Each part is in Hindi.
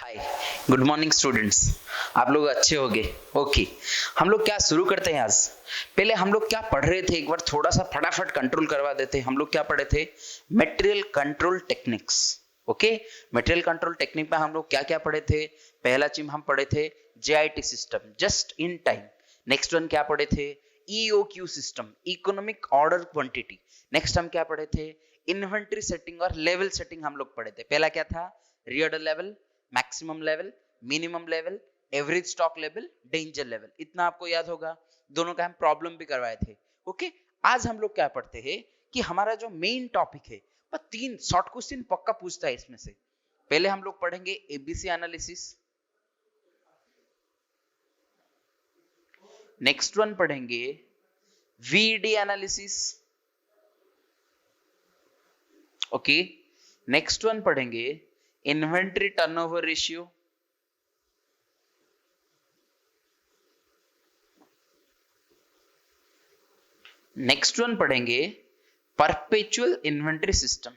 हाय, गुड मॉर्निंग स्टूडेंट्स। आप लोग अच्छे होंगे। ओके, हम लोग क्या शुरू करते हैं आज। पहले हम लोग क्या पढ़ रहे थे, एक बार थोड़ा सा फटाफट कंट्रोल करवा देते। हम लोग क्या पढ़े थे, material control techniques. Okay, material control technique में हम लोग क्या क्या पढ़े थे। पहला चीज हम पढ़े थे JIT system, just in time. Next one क्या पढ़े थे, EOQ system, economic order quantity. Next हम क्या पढ़े थे, इन्वेंटरी सेटिंग और लेवल सेटिंग हम लोग पढ़े थे। पहला क्या था, reorder level, maximum level, minimum level, average stock level, danger level. इतना आपको याद होगा। दोनों का हम प्रॉब्लम भी करवाए थे। ओके, आज हम लोग क्या पढ़ते हैं कि हमारा जो मेन टॉपिक है, पर 3 शॉर्ट क्वेश्चन पक्का पूछता है इसमें से। पहले हम लोग पढ़ेंगे एबीसी एनालिसिस, नेक्स्ट वन पढ़ेंगे VED analysis. Okay, next one पढ़ेंगे inventory turnover ratio. Next one पढ़ेंगे perpetual inventory system.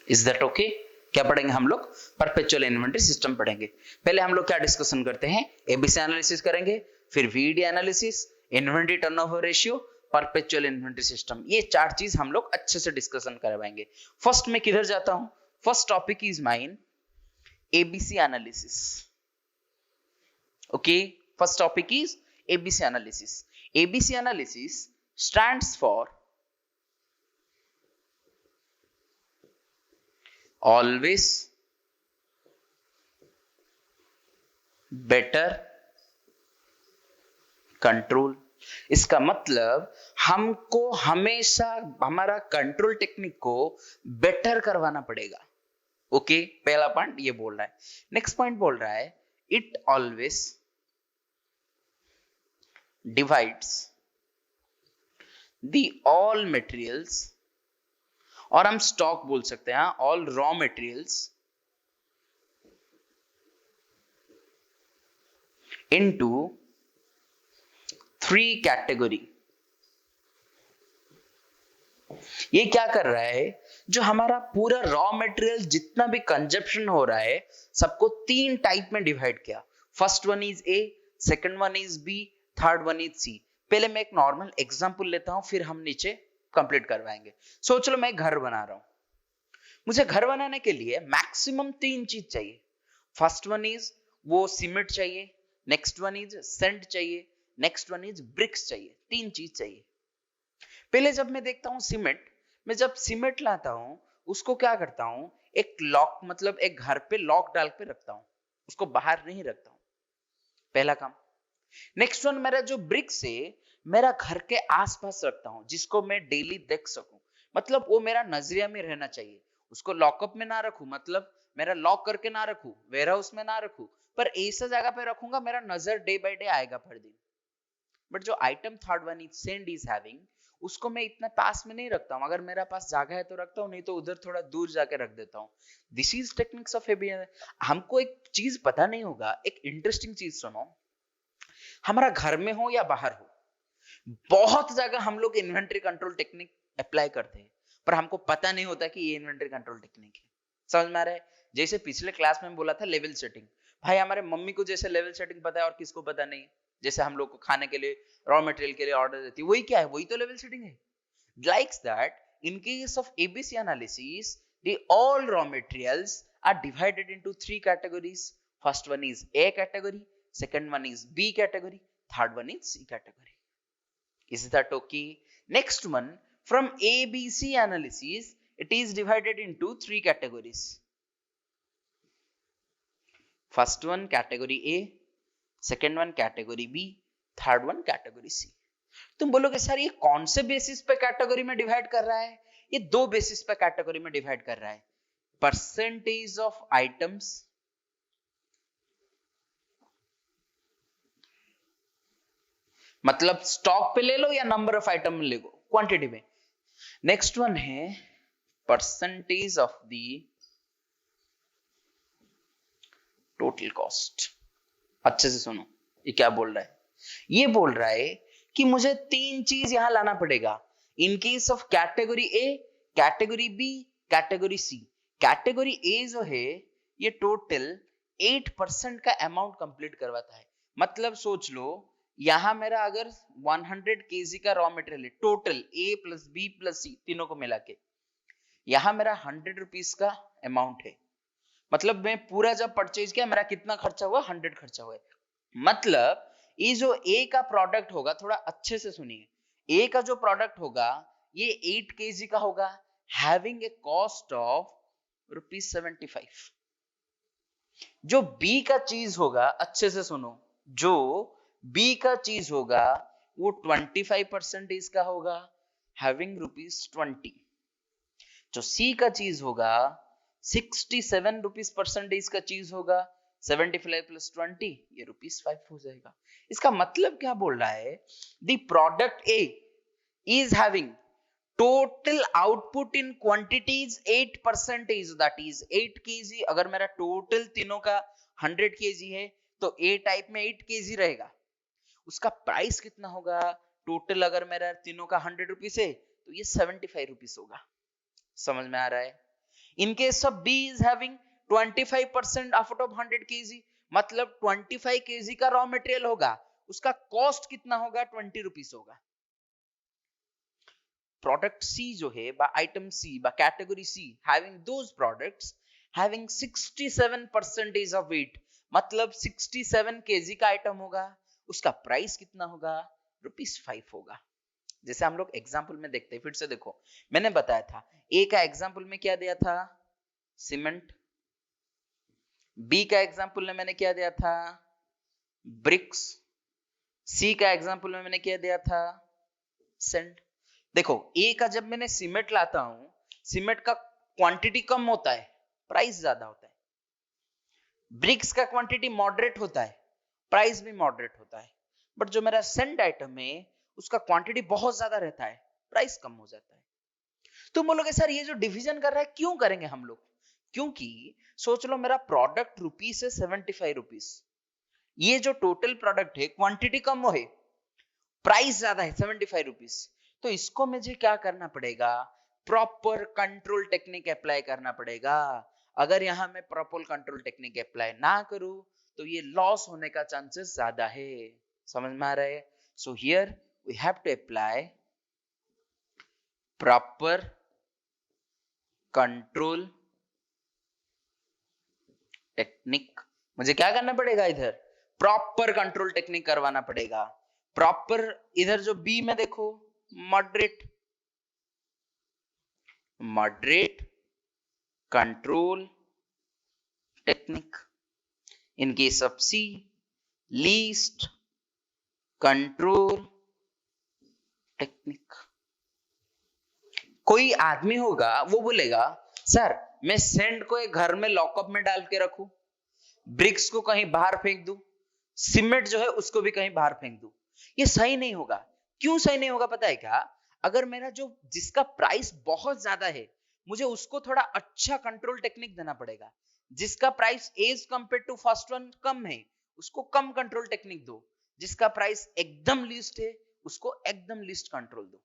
Is that okay? क्या पढ़ेंगे हम लोग, परपेचुअल इन्वेंटरी सिस्टम पढ़ेंगे। पहले हम लोग क्या डिस्कशन करते हैं, एबीसी एनालिसिस करेंगे, फिर VED analysis, inventory turnover ratio, perpetual inventory system. ये 4 चीज हम लोग अच्छे से डिस्कशन करवाएंगे। फर्स्ट में किधर जाता हूं, first topic is mine ABC analysis. Okay, first topic is ABC analysis. ABC analysis stands for always, better, control। इसका मतलब हमको हमेशा हमारा कंट्रोल टेक्निक को बेटर करवाना पड़ेगा। ओके, पहला पॉइंट ये बोल रहा है। नेक्स्ट पॉइंट बोल रहा है it always divides the all materials, और हम स्टॉक बोल सकते हैं, all raw materials into 3 category. ये क्या कर रहा है, जो हमारा पूरा रॉ मटेरियल जितना भी कंजप्शन हो रहा है, सबको 3 टाइप में डिवाइड किया। First one is A, second one is B, third one is C. पहले मैं एक नॉर्मल एग्जांपल लेता हूं, फिर हम नीचे कंप्लीट करवाएंगे। सोच लो मैं घर बना रहा हूं। मुझे घर बनाने के लिए मैक्सिमम 3 चीज चाहिए। फर्स्ट वन इज वो सीमेंट चाहिए, नेक्स्ट वन इज सेंट चाहिए, नेक्स्ट वन इज ब्रिक्स चाहिए। 3 चीज चाहिए। पहले जब मैं देखता हूं सीमेंट, मैं जब सीमेंट लाता हूं उसको क्या करता हूं, एक लॉक मतलब एक घर पे लॉक डाल के रखता हूं, उसको बाहर नहीं रखता हूं। पहला काम। नेक्स्ट वन मेरा जो ब्रिक्स है, मेरा घर के आसपास रखता हूं, जिसको मैं डेली देख सकूं। मतलब वो मेरा नजरिया में रहना चाहिए। उसको लॉकअप में ना रखूं, मतलब मेरा लॉक करके ना रखूं, वेयर हाउस में ना रखूं, पर ऐसा जगह पे रखूंगा मेरा नजर डे बाय डे आएगा पर दिन। बट जो item third one is send is having, उसको मैं इतना पास में नहीं रखता हूं। अगर मेरा पास जगह है तो रखता हूं, नहीं तो उधर थोड़ा दूर जाके रख देता हूं। This is techniques of ABC. हमको एक चीज पता नहीं होगा, एक इंटरेस्टिंग चीज सुनो। हमारा घर में हो या बाहर हो, बहुत जगह हम लोग इन्वेंटरी कंट्रोल टेक्निक अप्लाई करते हैं, पर हमको पता नहीं होता कि ये इन्वेंटरी कंट्रोल टेक्निक है। समझ में आ रहा है? जैसे पिछले क्लास में बोला था लेवल सेटिंग। भाई हमारे मम्मी को जैसे लेवल सेटिंग पता है और किसको पता नहीं। जैसे हम लोग को खाने के लिए रॉ मटेरियल के लिए ऑर्डर देती है, वही क्या है, वही तो लेवल सेटिंग है। Likes that in case of ABC analysis, the all raw materials are divided into 3 categories. First one is A category, second one is B category, third one is C category. Is that okay? Next one, from ABC analysis, it is divided into 3 categories. First one category A, second one category B, third one category C. तुम बोलोगे सर ये कौन से बेसिस पे कैटेगरी में डिवाइड कर रहा है? ये 2 बेसिस पे कैटेगरी में डिवाइड कर रहा है। परसेंटेज ऑफ आइटम्स, मतलब स्टॉक पे ले लो या नंबर ऑफ आइटम में ले लो, क्वांटिटी में। नेक्स्ट वन है percentage of the total cost. अच्छे से सुनो ये क्या बोल रहा है। ये बोल रहा है कि मुझे 3 चीज यहां लाना पड़ेगा। In case of category A, category B, category C, category A जो है ये टोटल 8% का अमाउंट कंप्लीट करवाता है। मतलब सोच लो यहां मेरा अगर 100 केजी का रॉ मटेरियल है total A plus B plus सी तीनों को मिला के, यहां मेरा 100 रुपीज का अमाउंट है। मतलब मैं पूरा जब परचेज किया मेरा कितना खर्चा हुआ, 100 खर्चा हुआ है। मतलब ये जो ए का प्रोडक्ट होगा, थोड़ा अच्छे से सुनिए, ए का जो प्रोडक्ट होगा ये 8 केजी का होगा, हैविंग ए कॉस्ट ऑफ ₹75। जो बी का चीज होगा, अच्छे से सुनो, जो बी का चीज होगा वो 25% का होगा, हैविंग ₹20। जो सी का चीज होगा 67 रुपीज परसेंटेज का चीज होगा, 75 प्लस 20 ये ₹5 हो जाएगा। इसका मतलब क्या बोल रहा है, the product A is having total output in quantities 8%, that is 8 KG. अगर मेरा टोटल तीनों का 100 केजी है तो ए टाइप में 8 केजी रहेगा। उसका प्राइस कितना होगा, टोटल अगर मेरा तीनों का 100 रुपीज है तो ये 75 रुपीज होगा। समझ में आ रहा है? In case of B is having 25% out of 100 kg, मतलब 25 kg का रॉ मटेरियल होगा, उसका कॉस्ट कितना होगा, 20 रुपीज होगा। प्रोडक्ट सी जो है बा आइटम सी बा category C having those products having 67% of weight, मतलब 67 केजी का आइटम होगा, उसका प्राइस कितना होगा, ₹5 होगा। जैसे हम लोग एग्जाम्पल में देखते हैं, फिर से देखो, मैंने बताया था ए का एग्जाम्पल में क्या दिया था, सीमेंट। बी का एग्जाम्पल में मैंने क्या दिया था, ब्रिक्स। सी का एग्जाम्पल में मैंने क्या दिया था, सैंड। देखो ए का जब मैंने सीमेंट लाता हूं, सीमेंट का क्वांटिटी कम होता है, प्राइस ज्यादा होता है। ब्रिक्स का क्वांटिटी मॉडरेट होता है, प्राइस भी मॉडरेट होता है। बट जो मेरा सैंड आइटम है उसका क्वांटिटी बहुत ज्यादा रहता है, प्राइस कम हो जाता है। तुम बोलोगे सर ये जो डिवीजन कर रहा है क्यों करेंगे हम लोग, क्योंकि सोच लो मेरा प्रोडक्ट रुपीस है 75 रुपीस, ये जो टोटल प्रोडक्ट है क्वांटिटी कम है, प्राइस ज्यादा है 75 रुपीस, तो इसको मुझे क्या करना पड़ेगा, प्रॉपर कंट्रोल टेक्निक अप्लाई करना पड़ेगा। अगर यहां मैं प्रॉपर कंट्रोल टेक्निक अप्लाई ना करूं तो ये लॉस होने का चांसेस ज्यादा है। समझ में आ रहा है? So here we have to apply proper control technique. मुझे क्या करना पड़ेगा, इधर प्रॉपर कंट्रोल टेक्निक करवाना पड़ेगा। प्रॉपर इधर जो बी में देखो, moderate control technique. In case of C, least control technique. कोई आदमी होगा वो बोलेगा सर मैं सैंड को एक घर में लॉकअप में डाल के रखूं, ब्रिक्स को कहीं बाहर फेंक दूं, सीमेंट जो है उसको भी कहीं बाहर फेंक दूं, ये सही नहीं होगा। क्यों सही नहीं होगा पता है क्या, अगर मेरा जो जिसका प्राइस बहुत ज्यादा है मुझे उसको थोड़ा अच्छा कंट्रोल टेक्निक देना पड़ेगा। जिसका price as compare to first one कम है उसको कम कंट्रोल टेक्निक दो, जिसका प्राइस एकदम लिस्ट है उसको एकदम लिस्ट कंट्रोल दो।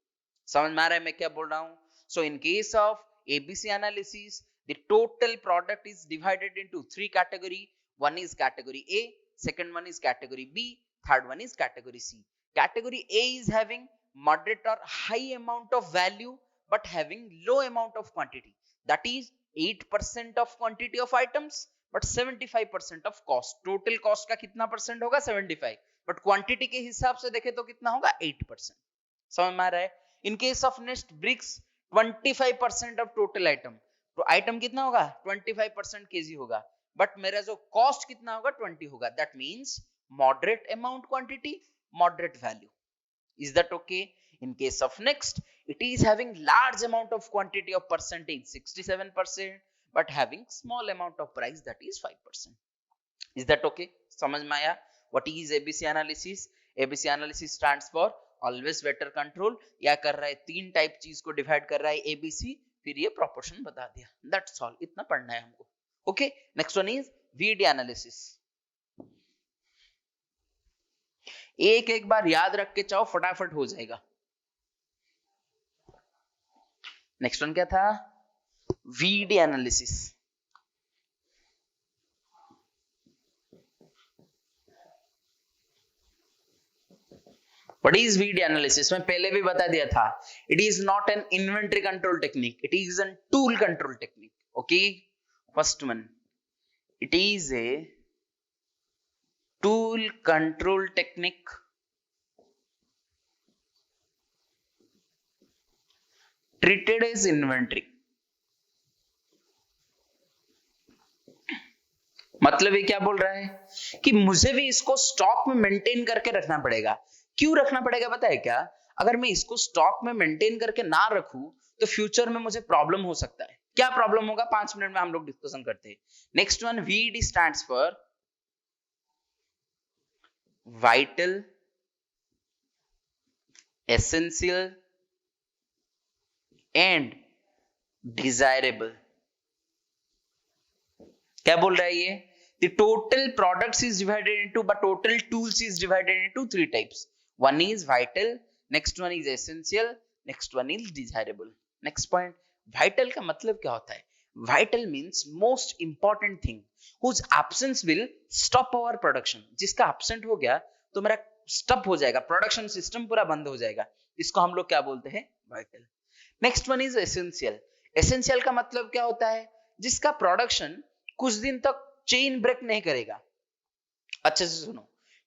समझ में आ रहा है मैं क्या बोल रहा हूं? So in case of ABC analysis, the total product is divided into 3 category. One is category A, second one is category B, third one is category C. Category A is having moderate or high amount of value but having low amount of quantity. That is 8% of quantity of items but 75% of cost. Total cost का कितना परसेंट होगा, 75, but quantity के हिसाब से देखे तो कितना होगा, 8%. समझ में आ रहा है? In case of next bricks, 25% of total item, तो आइटम कितना होगा, 25% केजी होगा, बट मेरा जो कॉस्ट कितना होगा, 20 होगा। That means moderate amount quantity, moderate value. Is that okay? In case of next, it is having large amount of quantity of percentage 67% but having small amount of price that is 5%। Is that okay? समझ में आया? What is ABC analysis? ABC analysis stands for always vector control. या कर रहा है 3 टाइप चीज को डिवाइड कर रहा है ABC, फिर ये प्रोपोर्शन बता दिया, दैट्स ऑल। इतना पढ़ना है हमको। Okay, next one is VD analysis. एक बार याद रख के चाहो फटाफट हो जाएगा। नेक्स्ट वन क्या था? VD analysis. What is VD analysis? मैं पहले भी बता दिया था. It is not an inventory control technique. It is a tool control technique. Okay. First one. It is a tool control technique. Treated as inventory. मतलब ये क्या बोल रहा है कि मुझे भी इसको स्टॉक में मेंटेन करके रखना पड़ेगा. क्यों रखना पड़ेगा पता है क्या? अगर मैं इसको स्टॉक में मेंटेन करके ना रखूं तो फ्यूचर में मुझे प्रॉब्लम हो सकता है. क्या प्रॉब्लम होगा 5 मिनट में हम लोग डिस्कशन करते हैं. Next one, VD stands for vital, essential and desirable. क्या बोल रहा है ये? The total products is divided into, but total tools is divided into 3 types. One is vital, next one is essential, next one is desirable. Next point, vital का मतलब क्या होता है? Vital means most important thing whose absence will stop our production. जिसका absent हो गया तो मेरा stop हो जाएगा, production system पूरा बंद हो जाएगा. इसको हम लोग क्या बोलते हैं? Vital. Next one is essential. Essential का मतलब क्या होता है? जिसका production कुछ दिन तक चेन ब्रेक नहीं करेगा. अच्छे से सुनो,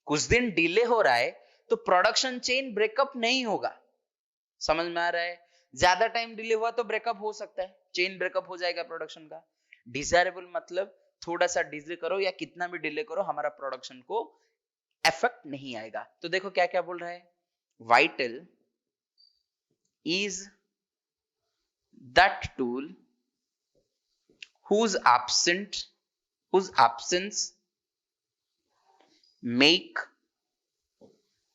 कुछ दिन डिले हो रहा है तो प्रोडक्शन चेन ब्रेकअप नहीं होगा. समझ में आ रहा है? ज्यादा टाइम डिले हुआ तो ब्रेकअप हो सकता है, चेन ब्रेकअप हो जाएगा प्रोडक्शन का. डिजायरेबल मतलब थोड़ा सा डिले करो या कितना भी डिले करो, हमारा प्रोडक्शन को इफेक्ट नहीं आएगा. तो देखो क्या क्या बोल रहा है. Vital is that tool whose absence make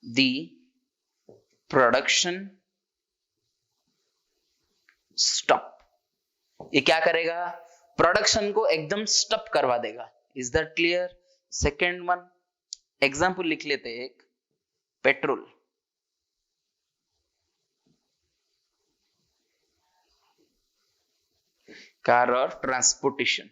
the production stop. ये क्या करेगा? प्रोडक्शन को एकदम स्टॉप करवा देगा. Is that clear? Second one example लिख लेते हैं. एक पेट्रोल. कार और ट्रांसपोर्टेशन.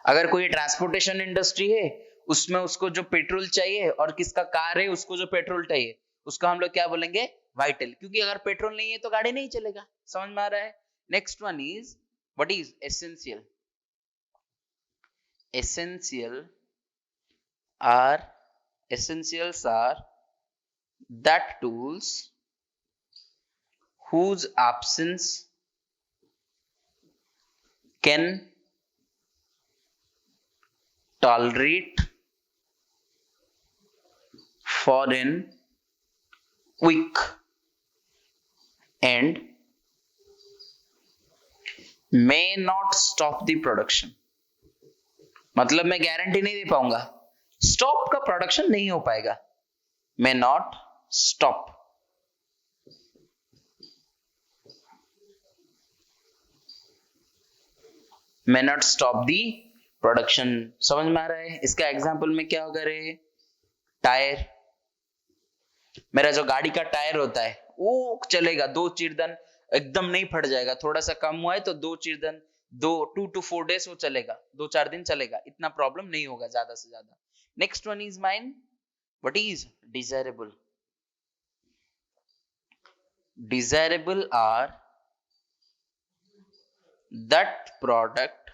अगर कोई ट्रांसपोर्टेशन इंडस्ट्री है उसमें उसको जो पेट्रोल चाहिए और किसका कार है उसको जो पेट्रोल चाहिए, उसका हम लोग क्या बोलेंगे? वाइटल. क्योंकि अगर पेट्रोल नहीं है तो गाड़ी नहीं चलेगा. समझ में आ रहा है? Next one is what is essential. essentials are that tools whose absence can tolerate for an week and may not stop the production. मतलब मैं गारंटी नहीं दे पाऊंगा, स्टॉप का प्रोडक्शन नहीं हो पाएगा. may not stop. may not stop the production. समझ में आ रहा है? इसका एग्जांपल में क्या होगा रे? टायर. मेरा जो गाड़ी का टायर होता है वो चलेगा, 2 चीरदन एकदम नहीं फट जाएगा. थोड़ा सा कम हुआ है तो 2 चीरदन 2 to 4 days वो चलेगा, 2-4 दिन चलेगा. इतना प्रॉब्लम नहीं होगा ज्यादा से ज्यादा. Next one is mine what is desirable. Desirable are that product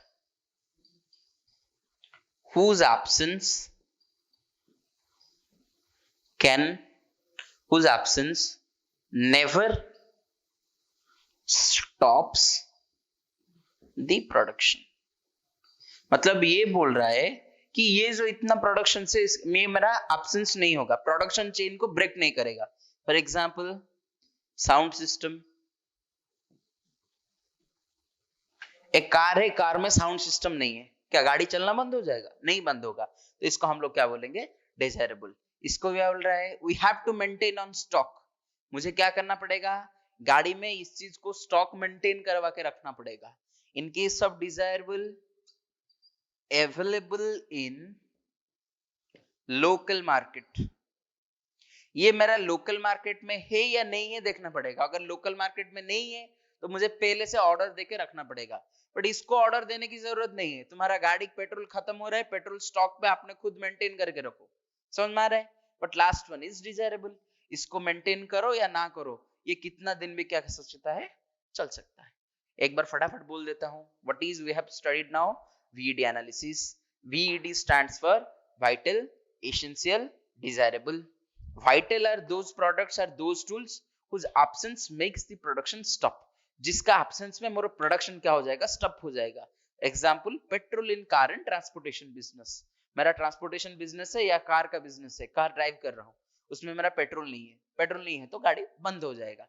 whose absence never stops the production. मतलब ये बोल रहा है कि ये जो इतना प्रोडक्शन से में मेरा एब्सेंस नहीं होगा, प्रोडक्शन चेन को ब्रेक नहीं करेगा. For example sound system. एक कार है, कार में साउंड सिस्टम नहीं है, क्या गाड़ी चलना बंद हो जाएगा? नहीं बंद होगा. तो इसको हम लोग क्या बोलेंगे? डिजायरेबल. इसको क्या बोल रहा है? We have to maintain on stock. मुझे क्या करना पड़ेगा? गाड़ी में इस चीज को स्टॉक मेंटेन करवा के रखना पड़ेगा. In case of desirable, available in local market. ये मेरा लोकल मार्केट में है या नहीं है देखना पड़ेगा। अगर लोकल मार्केट में नहीं है तो मुझे पहले से ऑर्डर देके रखना पड़ेगा। बट इसको ऑर्डर देने की जरूरत नहीं है। तुम्हारा गाड़ी पेट्रोल खत्म हो रहा है, पेट्रोल स्टॉक पे आपने खुद मेंटेन करके रखो, समझ में आ रहा है। But last one is desirable, इसको मेंटेन करो या ना करो, ये कितना दिन भी क्या कर सकता है, चल सकता है। एक बार फटाफट बोल देता हूँ, what is we have studied now, VED analysis. VED stands for vital, essential, desirable. Vital are those products or those tools whose absence makes the production stop, जिसका absence में मोर प्रोडक्शन क्या हो जाएगा, स्टॉप हो जाएगा। Example, petrol in car and transportation business. मेरा ट्रांसपोर्टेशन बिजनेस है या कार का बिजनेस है, कार ड्राइव कर रहा हूँ, उसमें मेरा पेट्रोल नहीं है, पेट्रोल नहीं है तो गाड़ी बंद हो जाएगा।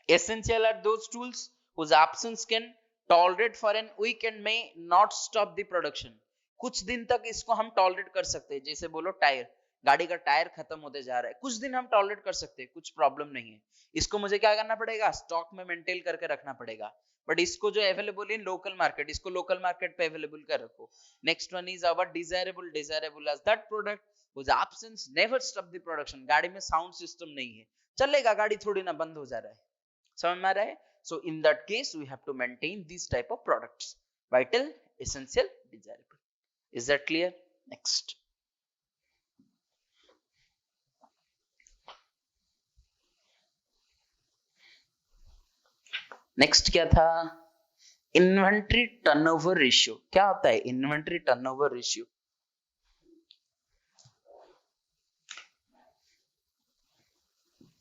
Essential are those tools whose absence can tolerate for an week and may not stop the production, कुछ दिन तक इसको हम टॉलरेट कर सकते हैं। जैसे बोलो टायर, गाड़ी का टायर खत्म होते जा रहा है, कुछ दिन हम टॉलरेट कर सकते हैं, कुछ प्रॉब्लम नहीं है। इसको मुझे क्या करना पड़ेगा, स्टॉक में मेंटेन करके रखना पड़ेगा। बट इसको जो अवेलेबल इन लोकल मार्केट, इसको लोकल मार्केट पे अवेलेबल कर रखो। Next one is our desirable. Desirable as that product whose absence never stop the production, गाड़ी में साउंड सिस्टम नहीं है, चलेगा, गाड़ी थोड़ी ना बंद हो जा रहा है, समझ में आ रहा है। So in that case we have to maintain these type of products, vital, essential, desirable. Is that clear? Next. Next क्या था, इन्वेंट्री टर्नओवर रेशियो। क्या होता है इन्वेंट्री टर्नओवर रेशियो?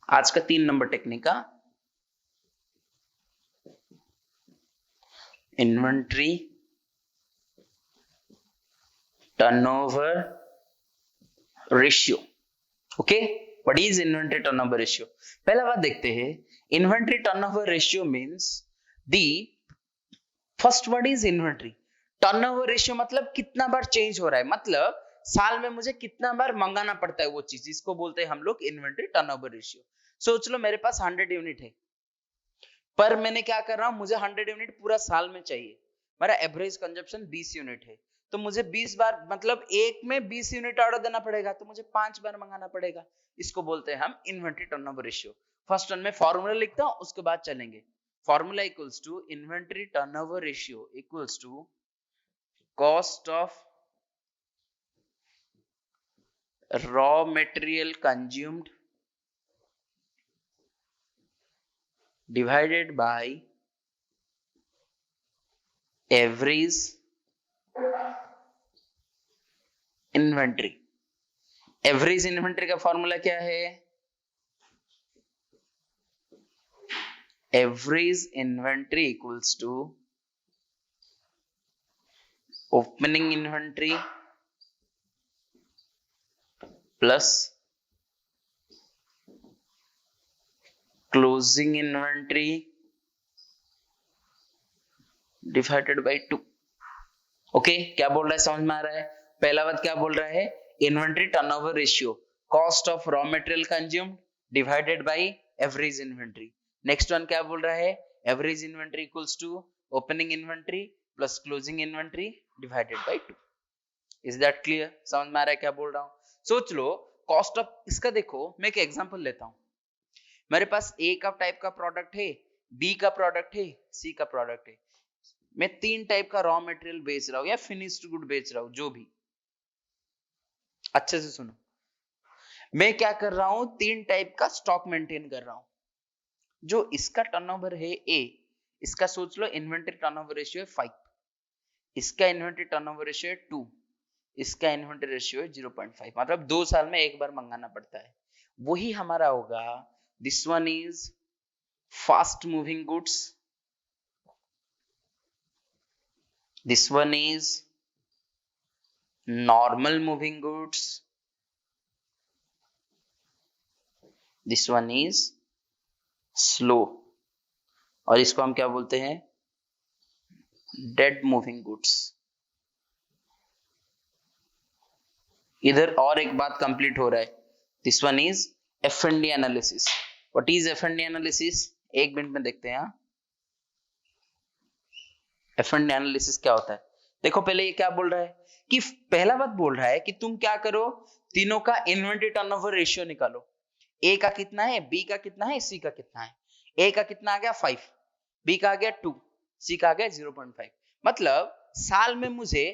आज का 3 नंबर टेक्निक का inventory turnover ratio. Okay, what is inventory turnover ratio? पहला बात देखते हैं, inventory turnover ratio means the first word is inventory. Turnover ratio मतलब कितना बार चेंज हो रहा है, मतलब साल में मुझे कितना बार मंगाना पड़ता है वो चीज, इसको बोलते हैं हम लोग इन्वेंट्री टर्नओवर रेशियो। सोच लो मेरे पास 100 यूनिट है, पर मैंने क्या कर रहा हूं, मुझे 100 यूनिट पूरा साल में चाहिए, मेरा एवरेज कंजप्शन 20 यूनिट है, तो मुझे 20 बार मतलब एक में 20 यूनिट ऑर्डर देना पड़ेगा, तो मुझे 5 बार मंगाना पड़ेगा। इसको बोलते हैं हम inventory turnover ratio. First one में फॉर्मूला लिखता हूं, उसके बाद चलेंगे। Formula equals to inventory turnover ratio equals to cost of raw material consumed divided by average inventory। Average inventory का फॉर्मूला क्या है, average inventory equals to opening inventory plus closing inventory divided by 2। Okay, क्या बोल रहा है, समझ में आ रहा है। पहला बात क्या बोल रहा है, inventory turnover ratio, cost of raw material consumed divided by average inventory. Next one क्या बोल रहा है, average inventory equals to opening inventory plus closing inventory divided by 2। Is that clear, समझ में आ रहा है क्या बोल रहा हूं। सोच लो कॉस्ट ऑफ, इसका देखो मैं एक एग्जांपल लेता हूं। मेरे पास ए का टाइप का प्रोडक्ट है, बी का प्रोडक्ट है, सी का प्रोडक्ट है। मैं 3 टाइप का रॉ मटेरियल बेच रहा हूं या फिनिश्ड गुड बेच रहा हूं, जो भी, अच्छे से सुनो। मैं क्या कर रहा हूं, 3 टाइप का स्टॉक मेंटेन कर रहा हूं। जो इसका टर्नओवर है ए, इसका सोच लो इन्वेंट्री टर्नओवर रेशियो है 5, इसका इन्वेंट्री टर्नओवर रेशियो है 2, इसका इन्वेंट्री रेशियो है 0.5, मतलब 2 साल में एक बार मंगाना पड़ता है। वही हमारा होगा, this one is fast moving goods, this one is normal moving goods, this one is slow, और इसको हम क्या बोलते हैं, डेड मूविंग गुड्स। इधर और एक बात कंप्लीट हो रहा है, this one is F&D analysis. What is F&D analysis, 1 minute में देखते हैं। F&D एनालिसिस क्या होता है, देखो पहले ये क्या बोल रहा है कि पहला बात बोल रहा है कि तुम क्या करो, तीनों का इन्वेंट्री टर्नओवर रेशियो निकालो। ए का कितना है, बी का कितना है, सी का कितना है। ए का कितना आ गया 5, बी का आ गया 2, सी का आ गया 0.5। मतलब साल में मुझे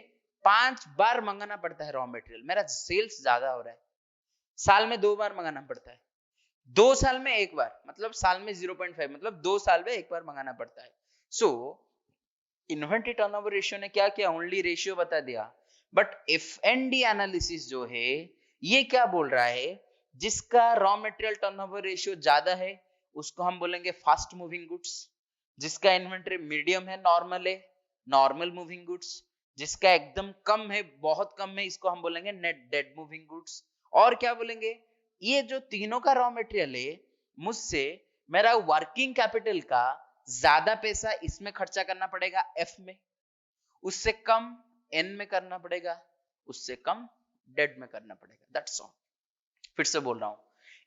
5 बार मंगाना पड़ता है रॉ मटेरियल। मेरा सेल्स ज्यादा हो रहा है, साल में 2 बार मंगाना पड़ता है, 2 साल में 1 बार, मतलब साल में 0.5, मतलब 2 साल में 1 बार मंगाना पड़ता है। सो इन्वेंटरी टर्नओवर रेशियो ने क्या किया, ओनली रेशियो बता दिया, बट एफ&डी एनालिसिस जो है ये क्या बोल रहा है, जिसका रॉ मटेरियल टर्नओवर रेशियो ज्यादा है उसको हम बोलेंगे फास्ट मूविंग गुड्स, जिसका इन्वेंटरी मीडियम है, नॉर्मल है, नॉर्मल मूविंग गुड्स, जिसका एकदम कम है, बहुत कम है, इसको हम बोलेंगे नेट डेड मूविंग गुड्स। और क्या बोलेंगे, ये जो तीनों का रॉ मटेरियल है, मुझसे मेरा वर्किंग कैपिटल का ज्यादा पैसा इसमें खर्चा करना पड़ेगा एफ में, उससे कम एन में करना पड़ेगा, उससे कम डेड में करना पड़ेगा, दैट्स ऑल। फिर से बोल रहा हूं,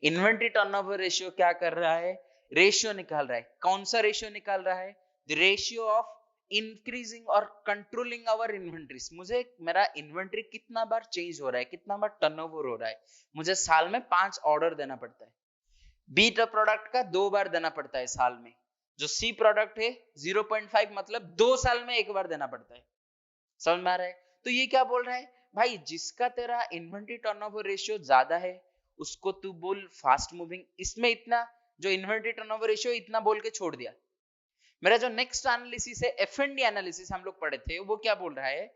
इन्वेंटरी टर्नओवर रेशियो क्या कर रहा है, रेशियो निकाल रहा है। कौन सा रेशियो निकाल रहा है, द रेशियो ऑफ इंक्रीजिंग और कंट्रोलिंग आवर इन्वेंटरीज। मुझे मेरा इन्वेंटरी कितना बार चेंज हो रहा है, कितना बार टर्नओवर हो रहा है, मुझे साल में 5 ऑर्डर देना पड़ता है। बी प्रोडक्ट का 2 बार देना पड़ता है साल में, जो सी प्रोडक्ट है 0.5, मतलब 2 साल में 1 बार देना पड़ता है। समझ में आ रहा है? तो ये क्या बोल रहा है भाई, जिसका तेरा इन्वेंटरी टर्नओवर रेशियो ज्यादा है उसको तू बोल फास्ट मूविंग। इसमें इतना जो इन्वेंटरी टर्नओवर रेशियो इतना बोल के छोड़ दिया। मेरा जो नेक्स्ट एनालिसिस है, एफ&डी एनालिसिस हम लोग पढ़े थे, वो क्या बोल रहा है,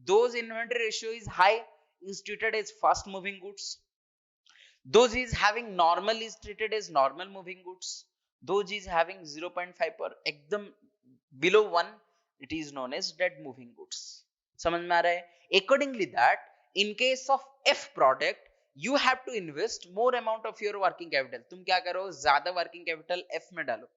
those inventory ratio is high is treated as fast moving goods, those is having normal is treated as normal moving goods, those is having 0.5 or एकदम below 1 it is known as dead moving goods। समझ में आ रहा है? Accordingly that in case of F product you have to invest more amount of your working capital। तुम क्या करो, ज्यादा working capital F में डालो।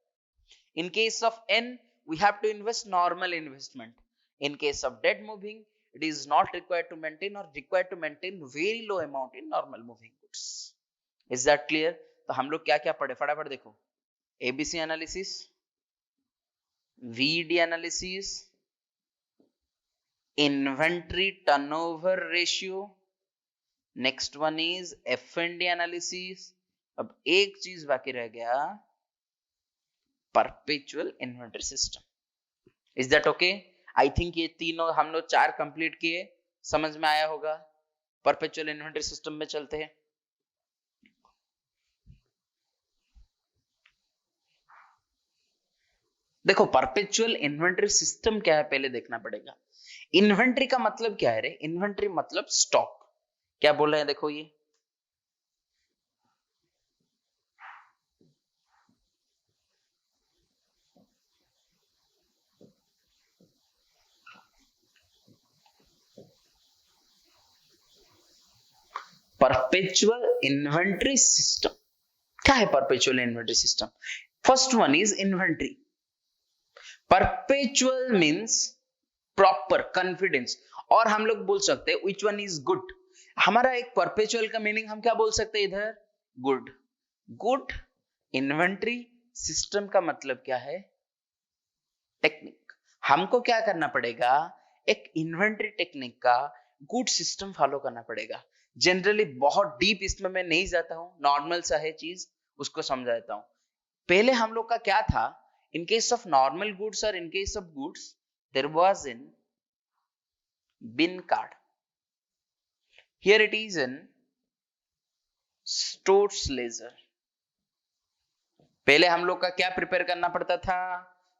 In case of N we have to invest normal investment। In case of dead moving it is not required to maintain or required to maintain very low amount in normal moving goods। Is that clear? तो हम लोग क्या क्या पढ़े, फटाफट देखो, ABC analysis, VED analysis, inventory turnover ratio, next one is F&D analysis. अब एक चीज बाकी रह गया, perpetual inventory system. Is that okay? I think ये तीनों हम लोग 4 कंप्लीट किए, समझ में आया होगा। परपेचुअल इन्वेंटरी सिस्टम में चलते हैं। देखो परपेचुअल इन्वेंटरी सिस्टम क्या है पहले देखना पड़ेगा। इन्वेंटरी का मतलब क्या है रे, इन्वेंटरी मतलब स्टॉक। क्या बोल रहे हैं देखो, ये परपेचुअल इन्वेंटरी सिस्टम क्या है। Perpetual inventory system, first one is inventory. Perpetual means proper confidence, और हम लोग बोल सकते हैं विच वन इज गुड। हमारा एक परपेचुअल का मीनिंग हम क्या बोल सकते हैं इधर, गुड। गुड इन्वेंटरी सिस्टम का मतलब क्या है, टेक्निक। हमको क्या करना पड़ेगा, एक इन्वेंटरी टेक्निक का गुड सिस्टम फॉलो करना पड़ेगा। जनरली बहुत डीप इसमें मैं नहीं जाता हूं, नॉर्मल सा है चीज, उसको समझा देता हूं। पहले हम लोग का क्या था, in case of normal goods और in case of goods there was in bin card, here it is in stores ledger. पहले हम लोग का क्या प्रिपेयर करना पड़ता था,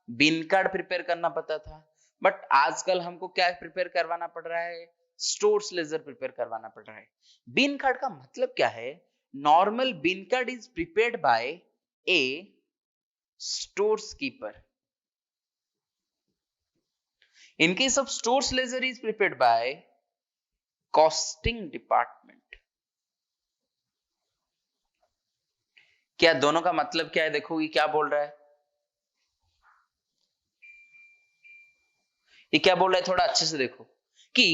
बिन कार्ड प्रिपेयर करना पड़ता था, बट आजकल हमको क्या प्रिपेयर करवाना पड़ रहा है, स्टोर्स लेजर प्रिपेयर करवाना पड़ रहा है। बिन कार्ड का मतलब क्या है, normal bin card is prepared by a stores keeper, in case of stores ledger is prepared by costing department। क्या दोनों का मतलब क्या है, देखो ये क्या बोल रहा है, ये क्या बोल रहा है, थोड़ा अच्छे से देखो कि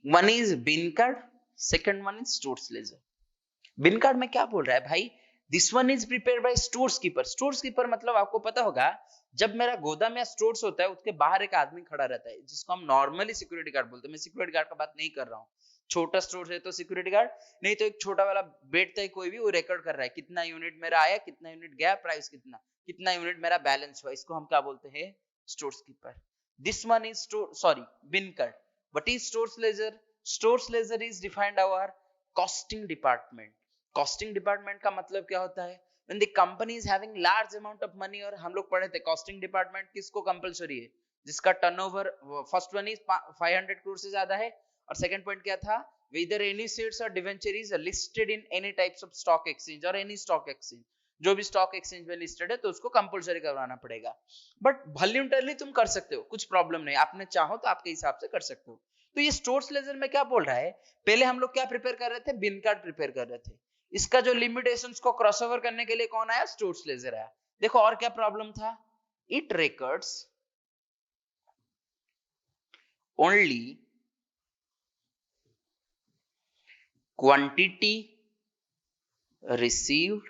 one is bin card, second one is stores ledger. Bin card में क्या बोल रहा है भाई, this one is prepare by stores keeper. Stores keeper मतलब आपको पता होगा, जब मेरा गोदाम या स्टोर्स होता है उसके बाहर एक आदमी खड़ा रहता है जिसको हम नॉर्मली सिक्योरिटी गार्ड बोलते हैं। मैं सिक्योरिटी गार्ड का बात नहीं कर रहा हूँ, छोटा स्टोर है तो सिक्योरिटी गार्ड, नहीं तो एक छोटा वाला बैठता है कोई भी, वो रिकॉर्ड कर रहा है कितना यूनिट मेरा आया, कितना यूनिट गया, प्राइस कितना, कितना यूनिट मेरा बैलेंस हुआ, इसको हम क्या बोलते हैं, stores keeper. This one is bin card. What is stores ledger? Stores ledger is defined our costing department. Costing department का मतलब क्या होता है? when the company is having large amount of money, और हम लोग पढ़े थे कॉस्टिंग डिपार्टमेंट किसको कंपलसरी है, जिसका turnover first one is 500 crore से ज्यादा है, और सेकंड पॉइंट क्या था, whether any shares or debentures are listed in any types of stock exchange or any stock exchange, जो भी स्टॉक एक्सचेंज में लिस्टेड है तो उसको कंपलसरी करवाना पड़ेगा. बट वॉलंटरली तुम कर सकते हो, कुछ प्रॉब्लम नहीं, आपने चाहो तो आपके हिसाब से कर सकते हो. तो ये स्टोर्स लेजर में क्या बोल रहा है, पहले हम लोग क्या प्रिपेयर कर रहे थे, बिन कार्ड प्रिपेयर कर रहे थे. इसका जो लिमिटेशंस को क्रॉसओवर करने के लिए कौन आया, स्टोर्स लेजर आया. देखो और क्या प्रॉब्लम था, it records only quantity received,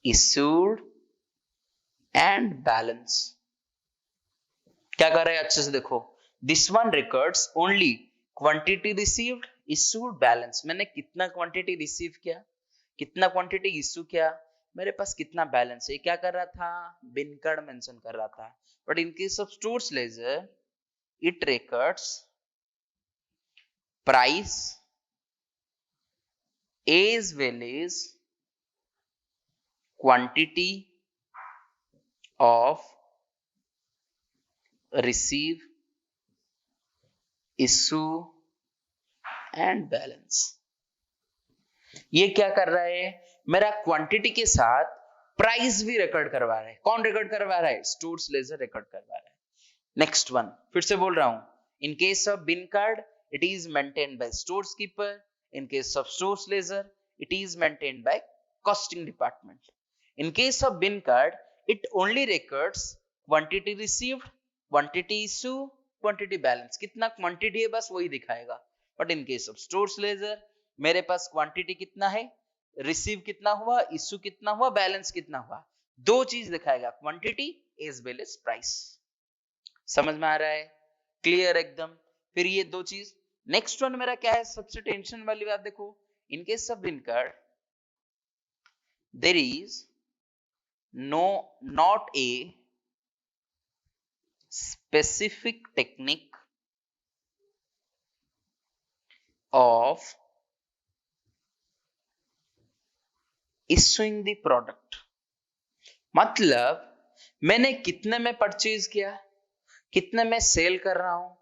issued and balance. क्या कर रहे हैं अच्छे से देखो, this one records only quantity received, issued, balance. मैंने कितना क्वांटिटी रिसीव किया, कितना क्वांटिटी इश्यू किया, मेरे पास कितना बैलेंस है, क्या कर रहा था, बिन कार्ड मेंशन कर रहा था. But in case of stores ledger it records price as well as quantity of receive, issue and balance. ये क्या कर रहा है, मेरा क्वांटिटी के साथ प्राइस भी रिकॉर्ड करवा रहा है. कौन रिकॉर्ड करवा रहा है, स्टोर्स लेजर रिकॉर्ड करवा रहा है. नेक्स्ट वन फिर से बोल रहा हूं, in case of bin card it is maintained by stores keeper. In case of stores ledger it is maintained by costing department. In case of bin card it only records quantity received, quantity issue, quantity balance. कितना quantity है बस वही दिखाएगा. But in case of stores ledger मेरे पास quantity कितना है, receive कितना हुआ, issue कितना हुआ, balance कितना हुआ, दो चीज दिखाएगा, quantity as well as price. समझ में आ रहा है, क्लियर एकदम. फिर ये दो चीज. नेक्स्ट वन मेरा क्या है, सबसे टेंशन वाली बात देखो, in case of bin card there is not a specific technique of issuing the product. मतलब मैंने कितने में परचेज किया, कितने में सेल कर रहा हूं,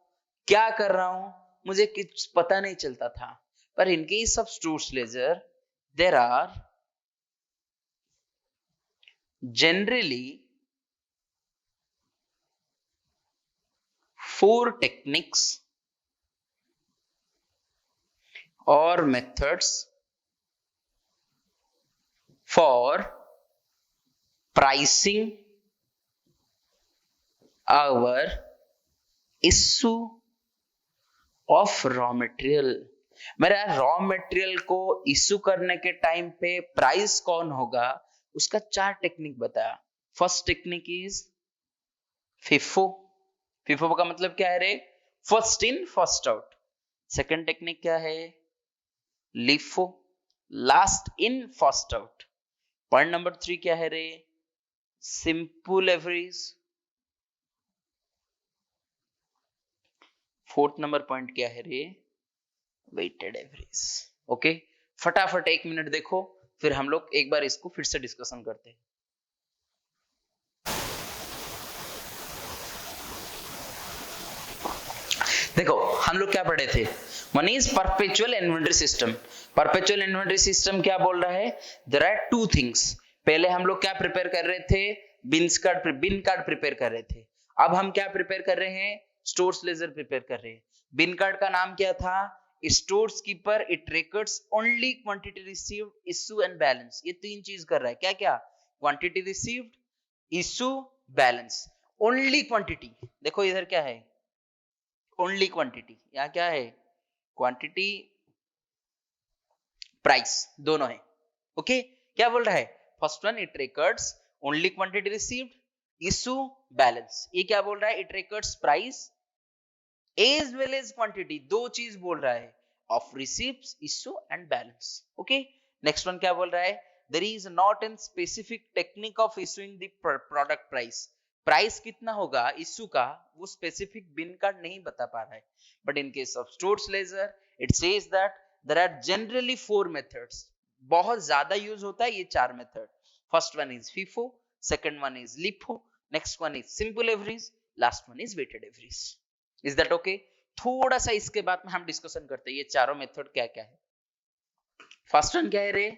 क्या कर रहा हूं, मुझे कुछ पता नहीं चलता था. पर in case of stores ledger there are generally 4 techniques और methods for pricing our issue of raw material. मेरा रॉ मटेरियल को इश्यू करने के टाइम पे प्राइस कौन होगा, उसका 4 टेक्निक बताया. First technique is FIFO. FIFO का मतलब क्या है रे, first in first out. Second technique क्या है, LIFO, last in first out. Point number 3 क्या है रे, simple average. Fourth number point क्या है रे, वेटेड एवरेज. ओके, फटाफट 1 मिनट देखो, फिर हम लोग एक बार इसको फिर से डिस्कशन करते हैं. देखो हम लोग क्या पढ़े थे, one is perpetual inventory system. Perpetual inventory system क्या बोल रहा है, देयर आर 2 थिंग्स. पहले हम लोग क्या प्रिपेयर कर रहे थे, बिन कार्ड प्रिपेयर कर रहे थे. अब हम क्या प्रिपेयर कर रहे हैं, स्टोर्स लेजर प्रिपेयर कर रहे हैं. बिन कार्ड का नाम क्या था, stores keeper. It records only quantity received, issue and balance. ये 3 चीज कर रहा है. क्या क्या, quantity received, issue, balance. Only quantity. देखो इधर क्या है, ओनली क्वांटिटी. यहाँ क्या है, क्वांटिटी, प्राइस, दोनों है. ओके, क्या बोल रहा है, first one it records only quantity received, issue, balance. ये क्या बोल रहा है, it records price, as well as quantity, दो चीज बोल रहा है, of receipts, issue and balance. Okay, next one क्या बोल रहा है, there is not an specific technique of issuing the product price. Price कितना होगा इशू का वो स्पेसिफिक बिन कार्ड नहीं बता पा रहा है, but in case of stores ledger it says that there are generally 4 methods, बहुत ज्यादा यूज होता है ये 4 method. First one is FIFO, second one is LIFO, next one is simple average, last one is weighted average. Is that okay? थोड़ा सा इसके बाद में हम डिस्कशन करते हैं ये चारों मेथड क्या क्या है। फर्स्ट वन क्या है रे,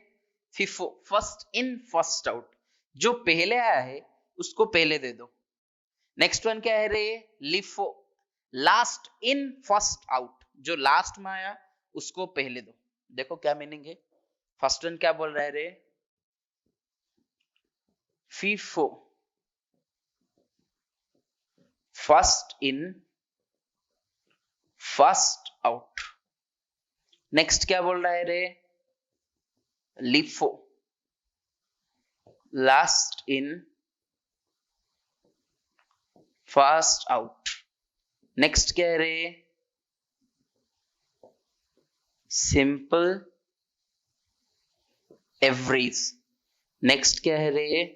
FIFO, first in first out, जो पहले आया है उसको पहले दे दो। नेक्स्ट वन क्या है रे, LIFO, last in first out, जो लास्ट में आया उसको पहले दो। देखो क्या मीनिंग है, फर्स्ट वन क्या बोल रहा है रे, FIFO, first in first out. Next क्या बोल रहा है रे, LIFO, last in first out. Next क्या है रे, सिंपल एवरेज। नेक्स्ट क्या है रे,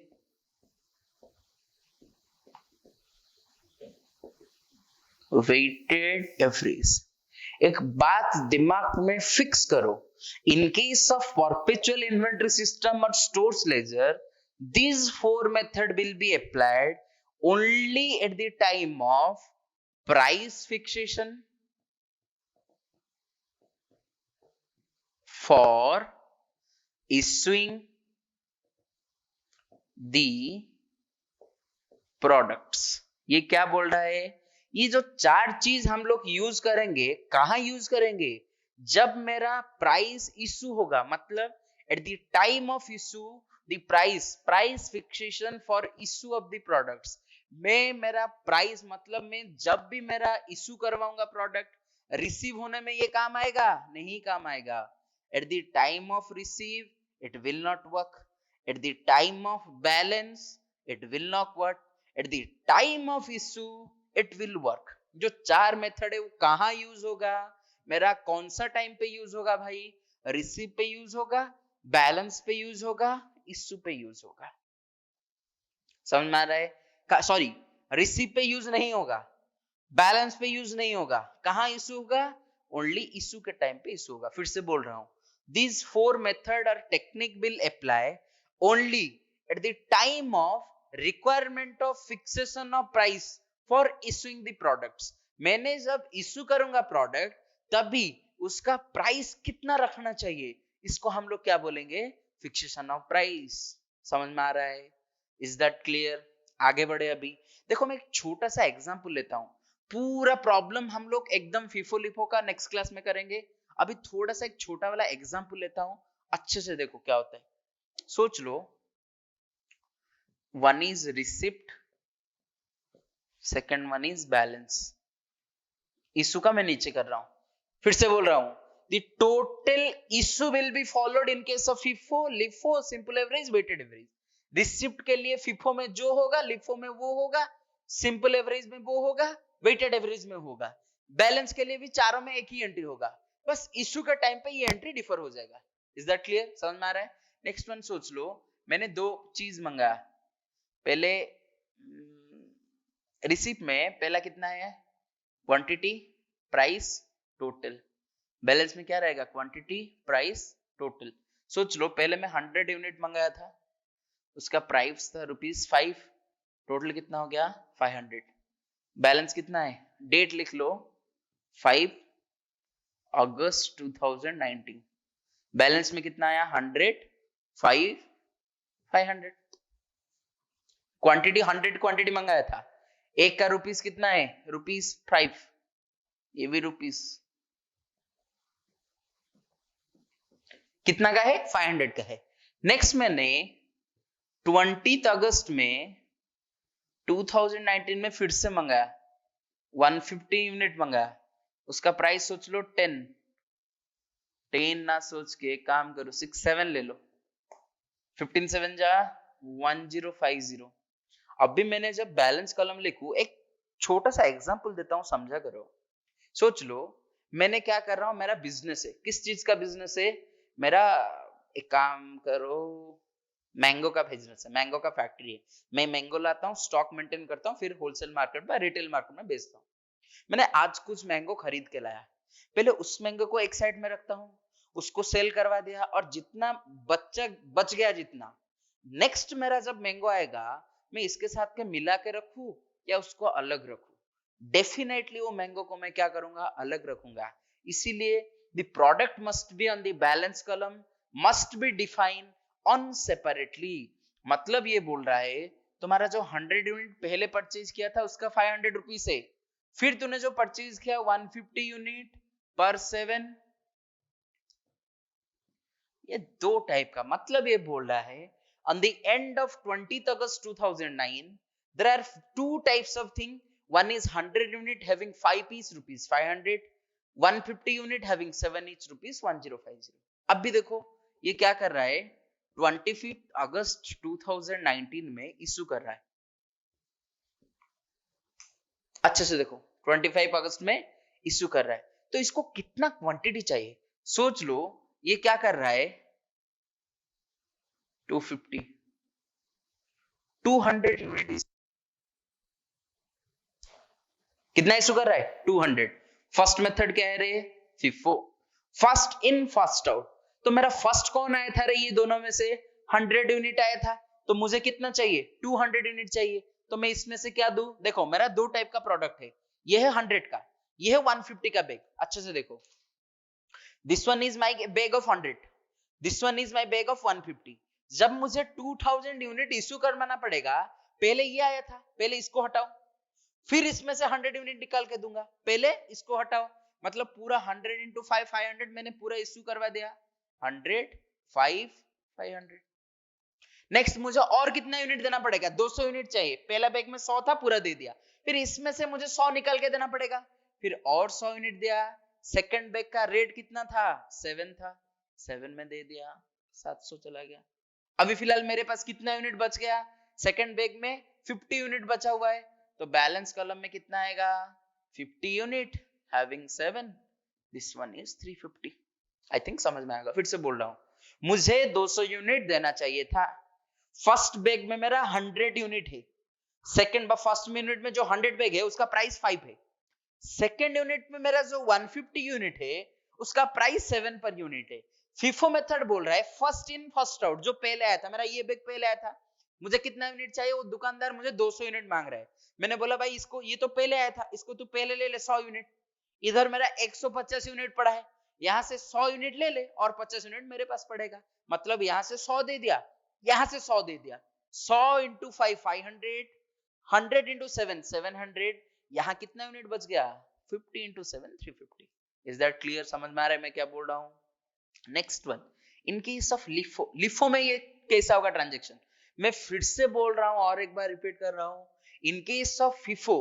वेटेड एवरेज। एक बात दिमाग में फिक्स करो, इन case of perpetual inventory system और stores ledger, these 4 method will be applied only at the time of price fixation for issuing the products। ये क्या बोल रहा है, ये जो 4 चीज हम लोग यूज करेंगे, कहां यूज करेंगे, जब मेरा प्राइस इशू होगा, मतलब at the time of issue the price fixation for issue of the products. मैं मेरा प्राइस मतलब मैं जब भी मेरा इशू करवाऊंगा प्रोडक्ट, रिसीव होने में ये काम आएगा नहीं, काम आएगा। At the time of receive it will not work, at the time of balance it will not work, at the time of issue it will work. जो 4 मेथड है वो कहां यूज होगा, मेरा कौन सा टाइम पे यूज होगा भाई, रिसीव पे यूज होगा, बैलेंस पे यूज होगा, इशू पे यूज होगा। समझ में आ रहा है? सॉरी, रिसीव पे यूज नहीं होगा, बैलेंस पे यूज नहीं होगा, कहां इशू होगा, ओनली इशू के टाइम पे इशू होगा। फिर से बोल रहा हूं, these 4 method or technique will apply only at the time of requirement of fixation of price for issuing the products। मैंने जब इशू करूंगा प्रोडक्ट, तभी उसका प्राइस कितना रखना चाहिए, इसको हम लोग क्या बोलेंगे, फिक्सेशन ऑफ प्राइस। समझ में आ रहा है? Is that clear? आगे बढ़े। अभी देखो मैं एक छोटा सा एग्जांपल लेता हूं, पूरा प्रॉब्लम हम लोग एकदम फीफो लिफो का नेक्स्ट क्लास में करेंगे। अभी थोड़ा सा एक छोटा वाला एग्जांपल लेता हूं, अच्छे से देखो क्या होता है। सोच लो, one is receipt, second one is balance. Issue का मैं नीचे कर रहा हूं, फिर से बोल रहा हूं, the total issue will be followed in case of FIFO, LIFO, simple average, weighted average। Receipt के लिए FIFO में जो होगा, LIFO में वो होगा, सिंपल एवरेज में वो होगा, वेटेड एवरेज में होगा। बैलेंस के लिए भी चारों में एक ही एंट्री होगा, बस इशू के टाइम पे ये एंट्री डिफर हो जाएगा। Is that clear? समझ में आ रहा है? नेक्स्ट वन सोच लो, मैंने 2 चीज मंगाया। पहले रिसिप्ट में पहला कितना है, क्वांटिटी, प्राइस, टोटल। बैलेंस में क्या रहेगा, क्वांटिटी, प्राइस, टोटल। सोच लो, पहले मैं 100 यूनिट मंगाया था, उसका प्राइस था ₹5, टोटल कितना हो गया, 500। बैलेंस कितना है, डेट लिख लो, 5 अगस्त 2019। बैलेंस में कितना आया, 100, 5, 500। क्वांटिटी 100 क्वांटिटी मंगाया था, एक का रुपीस कितना है, ₹5, ये भी रुपीस कितना का है, 500 का है। नेक्स्ट मैंने 20 अगस्त में 2019 में फिर से मंगाया, 150 यूनिट मंगाया, उसका प्राइस सोच लो 10 ना सोच के काम करो, 6 7 ले लो, 15 7 जा 1050। अभी मैंने जब बैलेंस कॉलम लिखू, एक छोटा सा एग्जांपल देता हूं, समझा करो। सोच लो, मैंने क्या कर रहा हूं, मेरा बिजनेस है, किस चीज का बिजनेस है मेरा, एक काम करो, मैंगो का बिजनेस है, मैंगो का फैक्ट्री है। मैं मैंगो लाता हूँ, स्टॉक मेंटेन करता हूँ, फिर होलसेल मार्केट में, रिटेल मार्केट में बेचता हूँ। मैंने आज कुछ मैंगो खरीद के लाया, पहले उस मैंगो को एक साइड में रखता हूँ, उसको सेल करवा दिया, और जितना बच्चा बच गया, जितना नेक्स्ट मेरा जब मैंगो आएगा, मैं इसके साथ के मिला के रखूं या उसको अलग रखूं? डेफिनेटली वो मैंगो को मैं क्या करूंगा, अलग रखूंगा। इसीलिए the product must be on the balance column, must be define on separately. मतलब ये बोल रहा है, तुम्हारा जो 100 यूनिट पहले परचेज किया था उसका 500 रुपीज है, फिर तूने जो परचेज किया 150 यूनिट पर 7, ये दो टाइप का। मतलब ये बोल रहा है, on the end of 20th August 2009 there are two types of thing, one is 100 unit having 5 piece rupees 500, 150 unit having 7 each rupees 1050। अब भी देखो ये क्या कर रहा है, 25th August 2019 में इशू कर रहा है, अच्छे से देखो 25 अगस्त में इश्यू कर रहा है, तो इसको कितना क्वांटिटी चाहिए, सोच लो। ये क्या कर रहा है, 250 200 यूनिट, कितना इशू कर रहा है, 200। फर्स्ट मेथड क्या है रे, FIFO, first in first out. तो मेरा फर्स्ट कौन आया था रे, ये दोनों में से 100 यूनिट आया था, तो मुझे कितना चाहिए, 200 यूनिट चाहिए। तो मैं इसमें से क्या दूं, देखो मेरा दो टाइप का प्रोडक्ट है, ये है 100 का, ये है 150 का बैग। अच्छे से देखो, this one is my bag of 100, this one is my bag of 150। जब मुझे 2000 यूनिट इश्यू करवाना पड़ेगा, पहले ये आया था, पहले इसको हटाओ, फिर इसमें से 100 यूनिट निकाल के दूंगा, पहले इसको हटाओ। मतलब पूरा 100 इंटू 5 500 मैंने पूरा इश्यू करवा दिया, 100 5 500। नेक्स्ट मुझे और कितना यूनिट देना पड़ेगा, 200 यूनिट चाहिए, पहला बैग में 100 था, पूरा दे दिया, फिर इसमें से मुझे 100 निकाल के देना पड़ेगा, फिर और 100 यूनिट दिया। सेकंड बैग का रेट कितना था, 7 था, 7 में दे दिया, 700 चला गया। अभी फिलहाल मेरे पास कितना यूनिट बच गया, सेकंड बैग में 50 यूनिट बचा हुआ है, तो बैलेंस कॉलम में कितना आएगा, 50 unit having 7, this one is 350। I think समझ में आएगा, फिर से बोल रहा हूं, मुझे 200 यूनिट देना चाहिए था, फर्स्ट बैग में मेरा 100 यूनिट है, सेकंड फर्स्ट यूनिट में जो 100 बैग है उसका प्राइस 5 है, सेकंड यूनिट में मेरा जो 150 यूनिट है उसका प्राइस 7 पर यूनिट है। फिफो मेथड बोल रहा है फर्स्ट इन फर्स्ट आउट, जो पहले आया था, मेरा ये बैग पहले आया था, मुझे कितना यूनिट चाहिए, वो दुकानदार मुझे 200 यूनिट मांग रहा है, मैंने बोला भाई इसको, ये तो पहले आया था, इसको तू पहले ले ले 100 यूनिट, इधर मेरा 150 यूनिट पड़ा है, यहाँ से 100 यूनिट ले ले और 50 यूनिट मेरे पास पड़ेगा, मतलब यहाँ से 100 दे दिया, यहाँ से 100 दे दिया, 100 इंटू 5 500, 100 इंटू 7 700, यहाँ कितना यूनिट बच गया, 50 इंटू 7 350। इज दैट क्लियर, समझ में आ रहा है मैं क्या बोल रहा हूँ। Next one, in case of LIFO, LIFO में ये कैसा होगा ट्रांजेक्शन, मैं फिर से बोल रहा हूं और एक बार रिपीट कर रहा हूं, in case of FIFO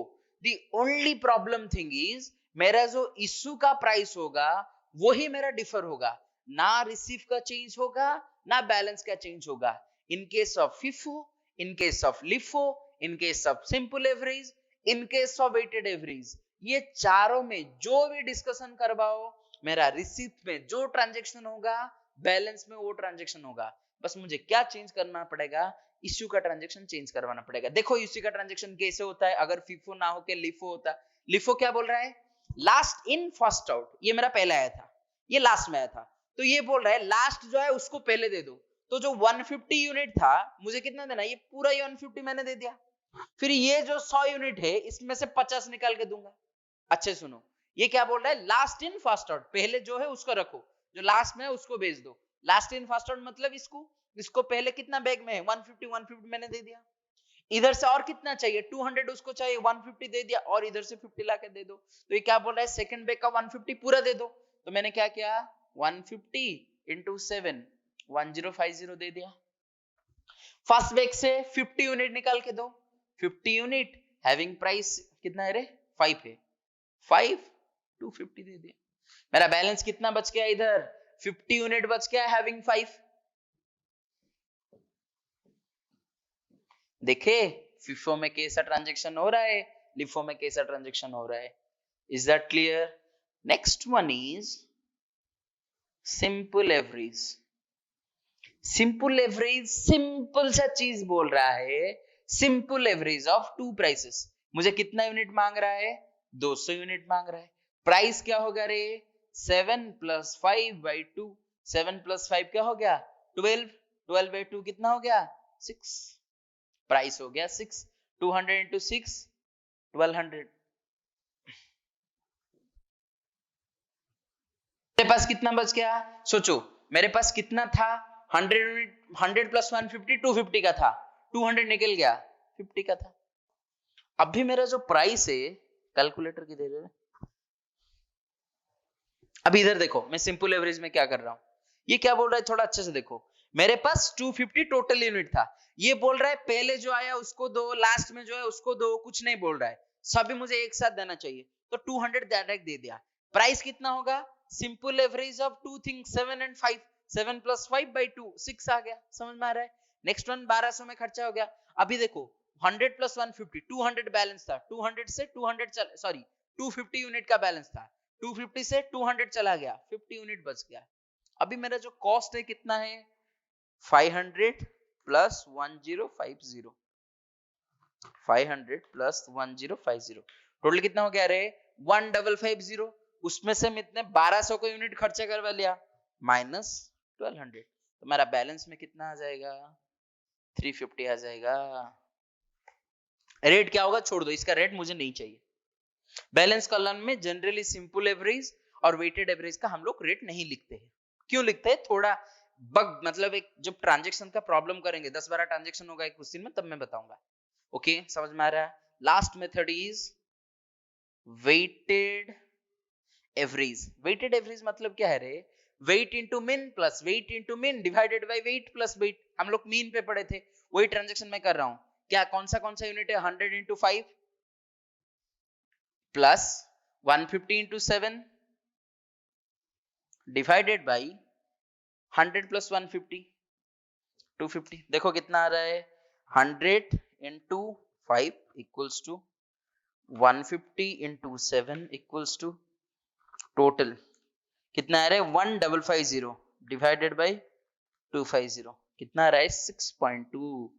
the only problem thing is, मेरा जो इश्यू का प्राइस होगा वही मेरा डिफर होगा, ना रिसीव का चेंज होगा ना बैलेंस का चेंज होगा। In case of FIFO, in case of LIFO, in case of simple average, in case of weighted average, ये चारों में जो भी डिस्कशन करवाओ, मेरा रिसीप्ट में जो ट्रांजेक्शन होगा बैलेंस में वो ट्रांजेक्शन होगा, बस मुझे क्या चेंज करना पड़ेगा, इश्यू का ट्रांजेक्शन चेंज करवाना पड़ेगा। देखो इश्यू का ट्रांजेक्शन कैसे होता है, अगर फिफो ना होके लिफो होता, लिफो क्या बोल रहा है, लास्ट इन फर्स्ट आउट, ये मेरा पहले आया था, ये लास्ट में आया था, तो ये बोल रहा है लास्ट जो है उसको पहले दे दो, तो जो 150 यूनिट था मुझे कितना देना, ये पूरा ही 150 मैंने दे दिया, फिर ये जो 100 यूनिट है इसमें से 50 निकाल के दूंगा। अच्छे सुनो, ये क्या बोल रहा है, लास्ट इन फर्स्ट आउट, पहले जो है उसको रखो, जो लास्ट में है उसको बेच दो, लास्ट इन फर्स्ट आउट मतलब इसको पहले कितना बैग में है 150 150 मैंने दे दिया, इधर से और कितना चाहिए 200 उसको चाहिए 150 दे दिया, और इधर से 50 लाके दे दो, तो ये क्या बोल रहा है, सेकंड बैग का 150 पूरा दे दो, तो मैंने क्या किया 150 इंटू 7 1050 दे दिया। फर्स्ट बैग से 50 यूनिट निकाल के दो, 50 यूनिट हैविंग प्राइस कितना है रे, 5 है, 5 250 दे दिया, मेरा बैलेंस कितना बच गया, इधर 50 यूनिट बच गया हैविंग 5। देखे फिफो में कैसा ट्रांजैक्शन हो रहा है, लिफो में कैसा ट्रांजैक्शन हो रहा है, is that clear. Next one is simple average. Simple average simple सा चीज बोल रहा है, simple average of two prices. मुझे कितना यूनिट मांग रहा है? 200 यूनिट मांग रहा है। प्राइस क्या होगा रे? 7 + 5/2। 7 + 5 क्या हो गया? 12। 12/2 कितना हो गया? 6। प्राइस हो गया 6। 200 into 6 1200। मेरे पास कितना बच गया? सोचो, मेरे पास कितना था? 100 यूनिट। 100 + 150 250 का था। 200 निकल गया 50 का था। अभी मेरा जो प्राइस है, कैलकुलेटर की दे रहे। अब इधर देखो, मैं सिंपल एवरेज में क्या कर रहा हूं। ये क्या बोल रहा है, थोड़ा अच्छे से देखो। मेरे पास 250 टोटल यूनिट था। ये बोल रहा है पहले जो आया उसको दो, लास्ट में जो है उसको दो, कुछ नहीं बोल रहा है, सभी मुझे एक साथ देना चाहिए। तो 200 डायरेक्ट दे दिया। प्राइस कितना होगा? Simple average of two things 7 and 5। 7 + 5/2 6 आ गया। समझ में आ रहा है? नेक्स्ट वन 1200 में खर्चा हो गया। अभी देखो 100 + 150 200 बैलेंस था। 200 से 200 चल, सॉरी 250 यूनिट का बैलेंस था। 250 से 200 चला गया, 50 यूनिट बच गया। अभी मेरा जो कॉस्ट है कितना है? 500 + 1050। 500 + 1050 टोटल कितना हो गया रे? 1550। उसमें से इतने 1200 को यूनिट खर्चा करवा लिया, माइनस 1200। तो मेरा बैलेंस में कितना आ जाएगा? 350 आ जाएगा। रेट क्या होगा छोड़ दो, इसका रेट मुझे नहीं चाहिए। बैलेंस कॉलम में जनरली सिंपल एवरेज और वेटेड एवरेज का हम लोग रेट नहीं लिखते हैं। क्यों लिखते हैं? थोड़ा बग, मतलब एक जब ट्रांजैक्शन का प्रॉब्लम करेंगे, 10-12 ट्रांजैक्शन होगा एक क्वेश्चन में, तब मैं बताऊंगा। ओके, समझ में आ रहा है? Last method is weighted average. Weighted average मतलब क्या है रे? Weight into mean plus weight into mean divided by weight plus weight. हम लोग मीन पे पढ़े थे, वही ट्रांजैक्शन में कर रहा हूं। क्या कौन सा यूनिट है? 100 into 5 plus 150 into 7 divided by 100 + 150 250। देखो कितना आ रहा है? 100 into 5 equals to 150 into 7 equals to total कितना आ रहा है? 1550 डिवाइडेड बाई 250 कितना आ रहा है? 6.2।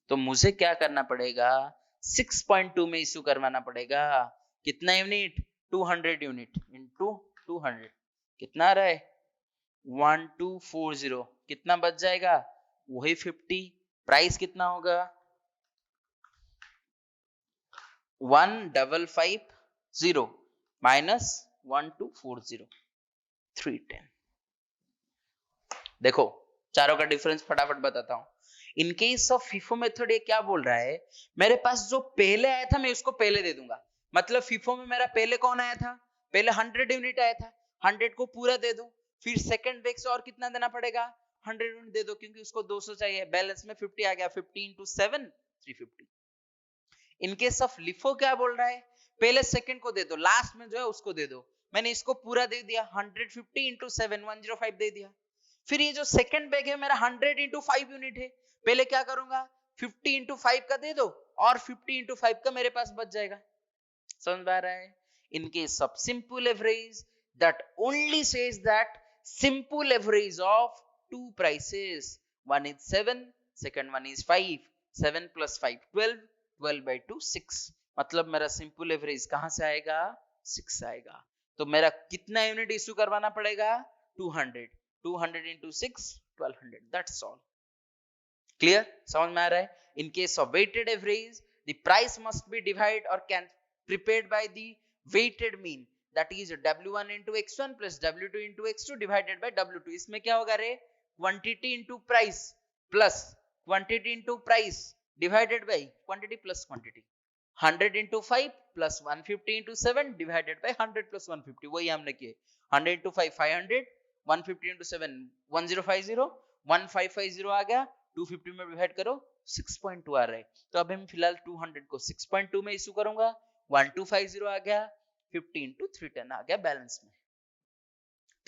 तो मुझे क्या करना पड़ेगा? 6.2 में इशू करवाना पड़ेगा। कितना यूनिट? 200 यूनिट इंटू 200 कितना आ रहा है? 1240। कितना बच जाएगा? वही 50। प्राइस कितना होगा? 1550 माइनस 1240 310। देखो चारों का डिफरेंस फटाफट बताता हूं। In case of FIFO method ये क्या बोल रहा है? मेरे पास जो पहले आया था मैं उसको पहले दे दूंगा। मतलब फीफो में मेरा पहले कौन आया था? पहले 100 यूनिट आया था, 100 को पूरा दे दो। फिर सेकंड बैग से और कितना देना पड़ेगा? 100 यूनिट दे दो, क्योंकि उसको 200 चाहिए। बैलेंस में 50 आ गया। 50 into 7 350। In case of LIFO क्या बोल रहा है? पहले सेकंड को दे दो, लास्ट में जो है उसको दे दो। मैंने इसको पूरा दे दिया, 150 into 7 105 दे दिया। फिर ये जो सेकंड बैग है मेरा 100 into 5 यूनिट है। पहले क्या करूंगा? 50 into 5 का दे दो और 50 into 5 का मेरे पास बच जाएगा। समझ में आ रहा है? In case of simple average, that only says that simple average of two prices, one is 7, second one is 5, 7 + 5 12, 12/2 6। मतलब मेरा सिंपल एवरेज कहां से आएगा? 6 आएगा। तो मेरा कितना यूनिट इशू करवाना पड़ेगा? 200। 200 into 6 1200। That's all. Clear? समझ में आ रहा है? In case of weighted average, the price must be divided or can prepared by the weighted mean, that is W1 into X1 plus W2 into X2 divided by W2। इसमें क्या होगा रे? Quantity into price plus quantity into price divided by quantity plus quantity। 100 into 5 plus 150 into 7 divided by 100 plus 150। वही हमने किए। 100 into 5 500, 150 into 7 1050, 1550 आ गया। 250 में डिवाइड करो, 6.2 आ रहा है। तो अब हम फिलहाल 200 को 6.2 में इशू करूंगा। 1250 आ गया, 50 into 310 आ गया बैलेंस में।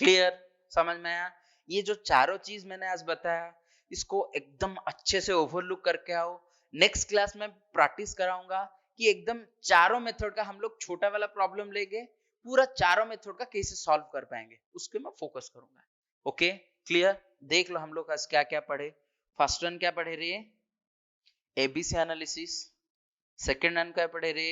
क्लियर? समझ में आया? ये जो चारों चीज मैंने आज बताया, इसको एकदम अच्छे से ओवरलुक करके आओ। नेक्स्ट क्लास में प्रैक्टिस कराऊंगा कि एकदम चारों मेथड का हम लोग छोटा वाला प्रॉब्लम लेंगे, पूरा चारों मेथड का कैसे सॉल्व कर पाएंगे उसके मैं फोकस करूंगा। Okay clear? देख लो हम लोग आज क्या क्या पढ़े। फर्स्ट वन क्या पढ़े रे? ABC analysis. सेकेंड वन क्या पढ़े रे?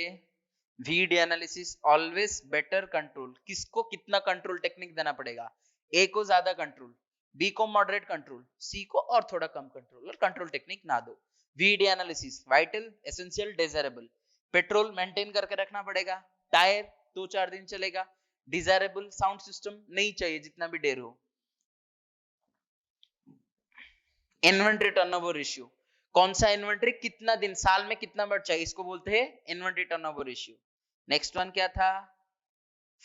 VD analysis. Always better control, किसको कितना कंट्रोल टेक्निक देना पड़ेगा? ए को ज्यादा कंट्रोल, बी को मॉडरेट कंट्रोल, सी को और थोड़ा कम कंट्रोल, और कंट्रोल टेक्निक ना दो। VD analysis vital, essential, desirable. Petrol maintain करके रखना पड़ेगा, टायर 2-4 दिन चलेगा। डिजायरेबल साउंड सिस्टम नहीं चाहिए जितना भी डेर हो। इन्वेंट्री टर्नओवर रेशियो, कौन सा इन्वेंट्री कितना दिन, साल में कितना बार चाहिए, इसको बोलते हैं inventory turnover ratio. Next one क्या था?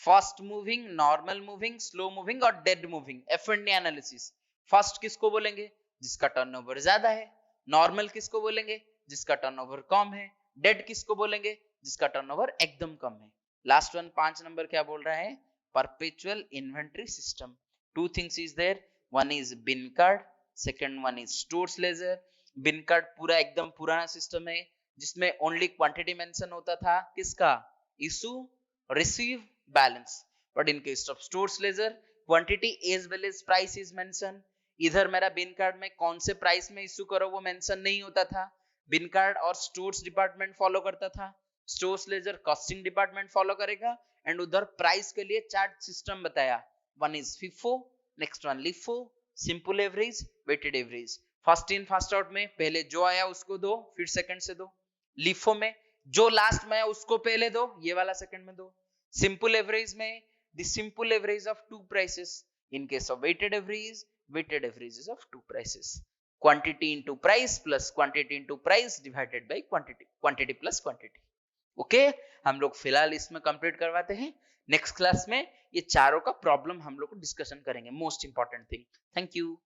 Fast moving, normal moving, slow moving और dead moving. F&D analysis, fast किसको बोलेंगे? जिसका टर्नओवर ज्यादा है। नॉर्मल किसको बोलेंगे? जिसका टर्नओवर कम है। डेड किसको बोलेंगे? जिसका टर्नओवर एकदम कम है। लास्ट वन 5 नंबर क्या बोल रहा है? Perpetual inventory system. Two things is there, one is bin card, second one is stores ledger. Bin card पूरा एकदम पुराना सिस्टम है जिसमें ओनली क्वांटिटी मेंशन होता था, किसका? Issue, receive, balance. But in case of stores ledger, quantity as well as price is mention. इधर मेरा बिन कार्ड में कौन से प्राइस में इशू करो वो मेंशन नहीं होता था। बिन कार्ड और स्टोर्स डिपार्टमेंट फॉलो करता था, stores ledger costing department follow करेगा। एंड उधर प्राइस के लिए चार्ट सिस्टम बताया, one is FIFO, next one LIFO, simple average, weighted average. First in first out में पहले जो आया उसको दो, फिर सेकंड से दो। LIFO में जो लास्ट में आया उसको पहले दो, ये वाला सेकंड में दो। सिंपल एवरेज में the simple average of two prices. In case of weighted average of two prices. Quantity into price plus quantity into price divided by quantity, quantity plus quantity. Okay हम लोग फिलहाल इसमें कंप्लीट करवाते हैं। नेक्स्ट क्लास में ये चारों का प्रॉब्लम हम लोग डिस्कशन करेंगे, most important thing. Thank you.